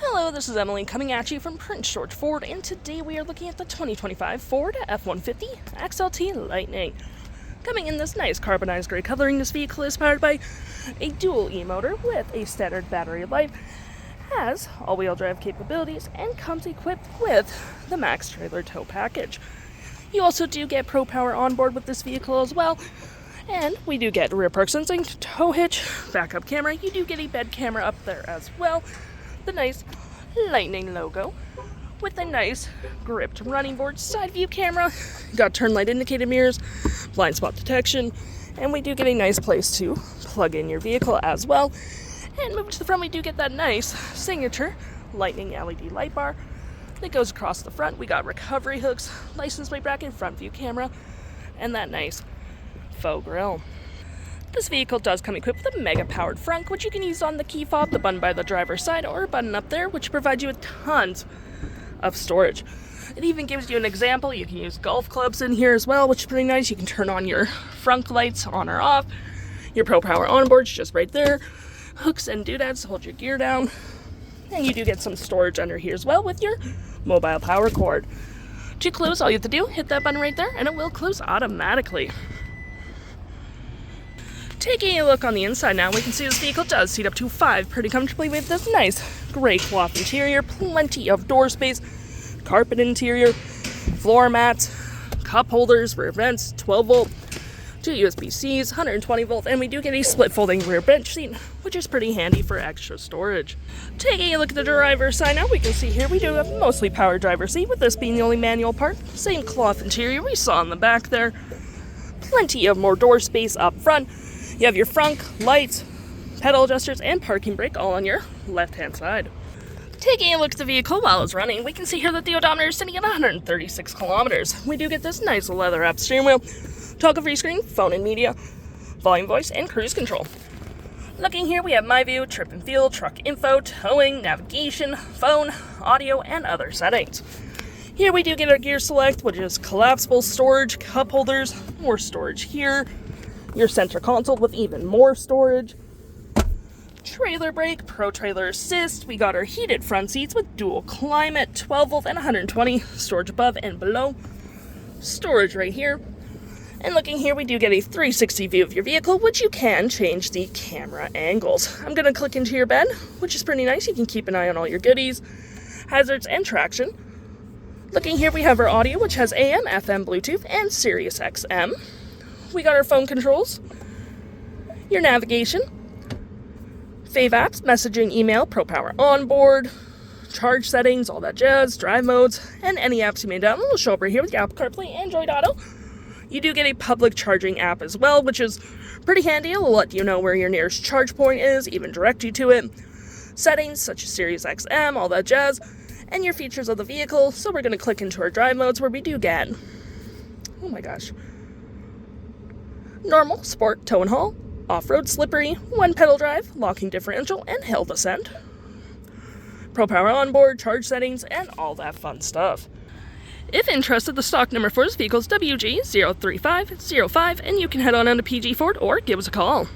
Hello, this is Emily coming at you from Prince George Ford, and today we are looking at the 2025 Ford F-150 XLT Lightning. Coming in this nice carbonized gray coloring, this vehicle is powered by a dual eMotor with a standard battery life, has all-wheel drive capabilities, and comes equipped with the Max Trailer Tow Package. You also do get Pro Power Onboard with this vehicle as well, and we do get rear park sensing, tow hitch, backup camera. You do get a bed camera up there as well. The nice Lightning logo with a nice gripped running board, side view camera, got turn light indicated mirrors, blind spot detection, and we do get a nice place to plug in your vehicle as well. And moving to the front, we do get that nice signature Lightning LED light bar that goes across the front. We got recovery hooks, license plate bracket, front view camera, and that nice faux grille. This vehicle does come equipped with a mega-powered frunk, which you can use on the key fob, the button by the driver's side, or a button up there, which provides you with tons of storage. It even gives you an example. You can use golf clubs in here as well, which is pretty nice. You can turn on your frunk lights on or off. Your Pro Power Onboard's just right there. Hooks and doodads to hold your gear down. And you do get some storage under here as well with your mobile power cord. To close, all you have to do, hit that button right there, and it will close automatically. Taking a look on the inside now, we can see this vehicle does seat up to 5 pretty comfortably with this nice gray cloth interior, plenty of door space, carpet interior, floor mats, cup holders, rear vents, 12 volt, 2 USB-Cs, 120 volt, and we do get a split folding rear bench seat, which is pretty handy for extra storage. Taking a look at the driver's side now, we can see here we do have a mostly powered driver's seat, with this being the only manual part. Same cloth interior we saw in the back there. Plenty of more door space up front. You have your frunk, lights, pedal adjusters, and parking brake all on your left-hand side. Taking a look at the vehicle while it's running, we can see here that the odometer is sitting at 136 kilometers. We do get this nice leather-wrapped steering wheel, toggle-free screen, phone and media, volume, voice, and cruise control. Looking here, we have My View, trip and fuel, truck info, towing, navigation, phone, audio, and other settings. Here we do get our gear select, which is collapsible storage, cup holders, more storage here, your center console with even more storage, trailer brake, Protrailer assist. We got our heated front seats with dual climate, 12 volt and 120, storage above and below, storage right here. And looking here, we do get a 360 view of your vehicle, which you can change the camera angles. I'm going to click into your bed, which is pretty nice. You can keep an eye on all your goodies, hazards, and traction. Looking here, we have our audio, which has AM, FM, Bluetooth, and SiriusXM. We got our phone controls, your navigation, fave apps, messaging, email, Pro Power Onboard, charge settings, all that jazz, drive modes, and any apps you may download will show up right here with your Apple CarPlay, Android Auto. You do get a public charging app as well, which is pretty handy. It'll let you know where your nearest charge point is, even direct you to it. Settings such as SiriusXM, all that jazz, and your features of the vehicle. So we're going to click into our drive modes where we do get, oh my gosh, normal, sport, tow and haul, off-road, slippery, one-pedal drive, locking differential, and hill descent. Pro Power Onboard, charge settings, and all that fun stuff. If interested, the stock number for this vehicle is WG03505, and you can head on down to PG Ford or give us a call.